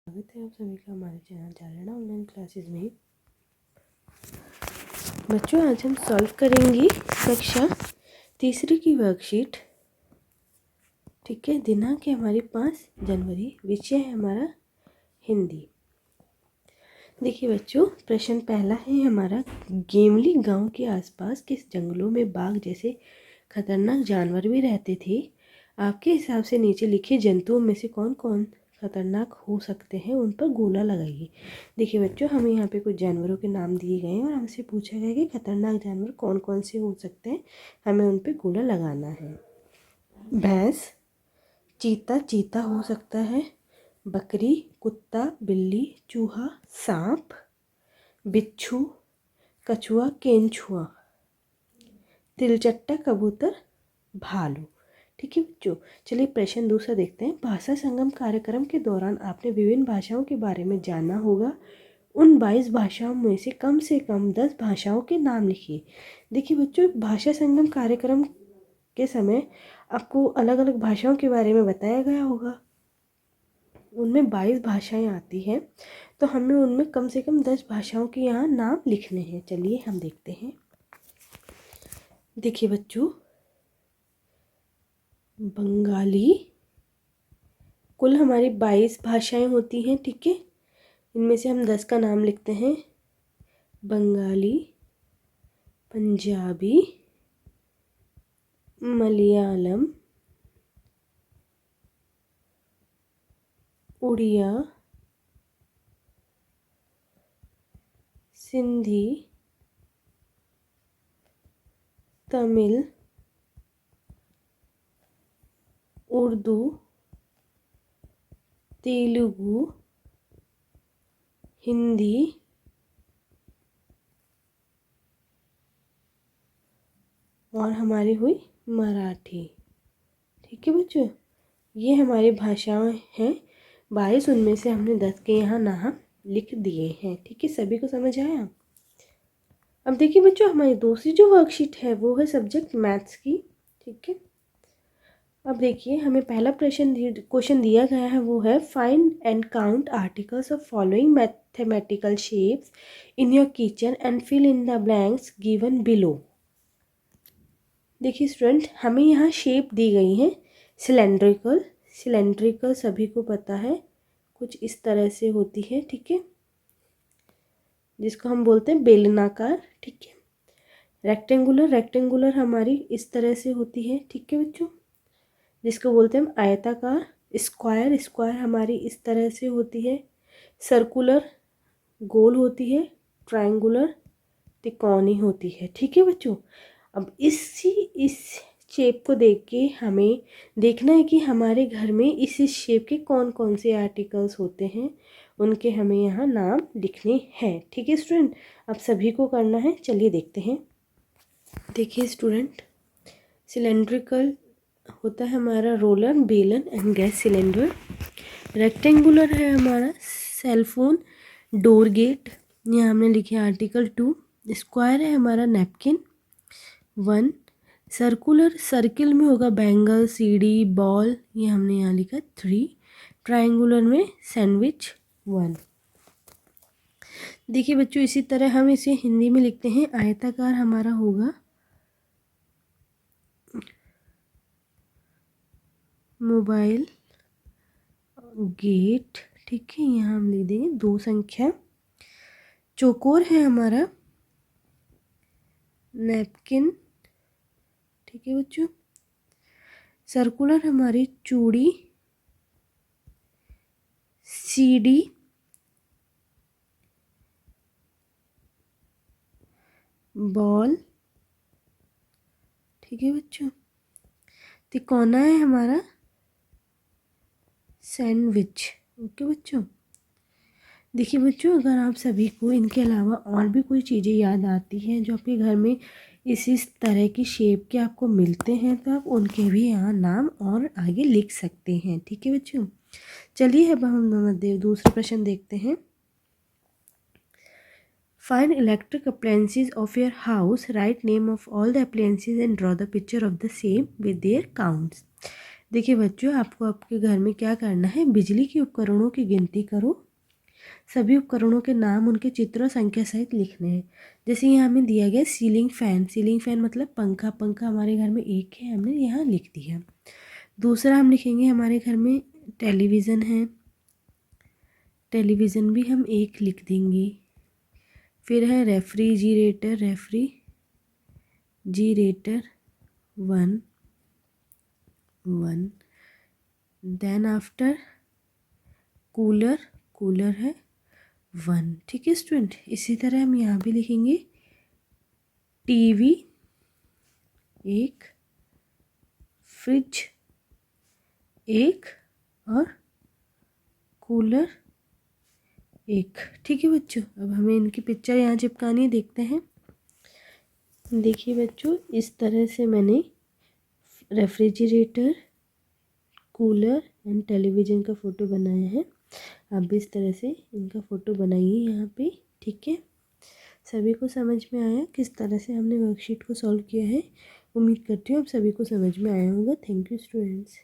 स्वागत है आप सभी का हमारे चैनल चारणा ऑनलाइन क्लासेस में। बच्चों, आज हम सॉल्व करेंगे कक्षा तीसरी की वर्कशीट। ठीक है, दिनांक है हमारी 5 जनवरी, विषय है हमारा हिंदी। देखिए बच्चों, प्रश्न पहला है हमारा, गेमली गांव के आसपास किस जंगलों में बाघ जैसे खतरनाक जानवर भी रहते थे? आपके हिसाब से नीचे लिखे जंतुओं में से कौन कौन खतरनाक हो सकते हैं, उन पर गोला लगाइए। देखिए बच्चों, हमें यहाँ पे कुछ जानवरों के नाम दिए गए हैं और हमसे पूछा गया कि खतरनाक जानवर कौन कौन से हो सकते हैं, हमें उन पे गोला लगाना है। भैंस, चीता चीता हो सकता है, बकरी, कुत्ता, बिल्ली, चूहा, सांप, बिच्छू, कछुआ, केंचुआ, तिलचट्टा, कबूतर, भालू। ठीक है बच्चों, चलिए प्रश्न दूसरा देखते हैं। भाषा संगम कार्यक्रम के दौरान आपने विभिन्न भाषाओं के बारे में जाना होगा। उन 22 भाषाओं में से कम 10 भाषाओं के नाम लिखिए। देखिए बच्चों, भाषा संगम कार्यक्रम के समय आपको अलग अलग भाषाओं के बारे में बताया गया होगा। उनमें 22 भाषाएं आती हैं, तो हमें उनमें कम से कम 10 भाषाओं के यहाँ नाम लिखने हैं। चलिए हम देखते हैं। देखिए बच्चों, बंगाली, कुल हमारी 22 भाषाएं होती हैं। ठीक है, इनमें से हम 10 का नाम लिखते हैं। बंगाली, पंजाबी, मलयालम, उड़िया, सिंधी, तमिल, उर्दू, तेलुगु, हिंदी, और हमारी हुई मराठी। ठीक है बच्चों, ये हमारी भाषाएं हैं 22, उनमें से हमने 10 के यहाँ नाम लिख दिए हैं। ठीक है, सभी को समझ आया? अब देखिए बच्चों, हमारी दूसरी जो वर्कशीट है वो है सब्जेक्ट मैथ्स की। ठीक है, अब देखिए, हमें पहला क्वेश्चन दिया गया है, वो है find and count articles of following mathematical shapes in your kitchen and fill in the blanks given below. देखिए स्टूडेंट, हमें यहाँ शेप दी गई है सिलेंड्रिकल। सिलेंड्रिकल सभी को पता है, कुछ इस तरह से होती है। ठीक है, जिसको हम बोलते हैं बेलनाकार। ठीक है, रेक्टेंगुलर, रेक्टेंगुलर हमारी इस तरह से होती है। ठीक है बच्चों, जिसको बोलते हैं हम आयताकार। स्क्वायर, स्क्वायर हमारी इस तरह से होती है। सर्कुलर गोल होती है। ट्रायंगुलर तिकोनी होती है। ठीक है बच्चों, अब इस शेप को देख के हमें देखना है कि हमारे घर में इस शेप के कौन कौन से आर्टिकल्स होते हैं, उनके हमें यहाँ नाम लिखने हैं। ठीक है स्टूडेंट, अब सभी को करना है। चलिए देखते हैं। देखिए स्टूडेंट, सिलेंड्रिकल होता है हमारा रोलर, बेलन एंड गैस सिलेंडर। रेक्टेंगुलर है हमारा सेलफोन, डोर गेट, यहाँ हमने लिखे आर्टिकल 2। स्क्वायर है हमारा नैपकिन 1। सर्कुलर, सर्किल में होगा बैंगल, सीढ़ी, बॉल, ये हमने यहाँ लिखा 3। ट्रायंगुलर में सैंडविच 1। देखिए बच्चों, इसी तरह हम इसे हिंदी में लिखते हैं। आयताकार हमारा होगा मोबाइल, गेट। ठीक है, यहाँ हम लिख देंगे 2 संख्या। चौकोर है हमारा नैपकिन। ठीक है बच्चों, सर्कुलर हमारी चूड़ी, सीडी, बॉल। ठीक है बच्चों, तिकोना है हमारा सैंडविच। ओके बच्चों, देखिए बच्चों, अगर आप सभी को इनके अलावा और भी कोई चीज़ें याद आती हैं जो आपके घर में इस तरह की शेप के आपको मिलते हैं, तो आप उनके भी यहाँ नाम और आगे लिख सकते हैं। ठीक है बच्चों, चलिए अब हम दूसरा प्रश्न देखते हैं। Find electric appliances of your house. Write name of all the appliances and draw the picture of the same with their counts. देखिए बच्चों, आपको आपके घर में क्या करना है, बिजली के उपकरणों की गिनती करो। सभी उपकरणों के नाम, उनके चित्र और संख्या सहित लिखने हैं। जैसे यहाँ हमें दिया गया सीलिंग फ़ैन। सीलिंग फ़ैन मतलब पंखा। पंखा हमारे घर में एक है, हमने यहाँ लिख दिया। दूसरा हम लिखेंगे हमारे घर में टेलीविज़न है। टेलीविज़न भी हम एक लिख देंगे। फिर है refrigerator. Refrigerator 1 1। Then after cooler. Cooler है 1। ठीक है स्टूडेंट। इसी तरह हम यहाँ भी लिखेंगे टीवी 1, फ्रिज 1 और कूलर 1। ठीक है बच्चों, अब हमें इनकी पिक्चर यहाँ चिपकानी है, देखते हैं। देखिए बच्चों, इस तरह से मैंने रेफ्रिजरेटर, कूलर एंड टेलीविज़न का फ़ोटो बनाया है। आप भी इस तरह से इनका फ़ोटो बनाइए यहाँ पे। ठीक है, सभी को समझ में आया किस तरह से हमने वर्कशीट को सॉल्व किया है। उम्मीद करती हूँ आप सभी को समझ में आया होगा। Thank you students.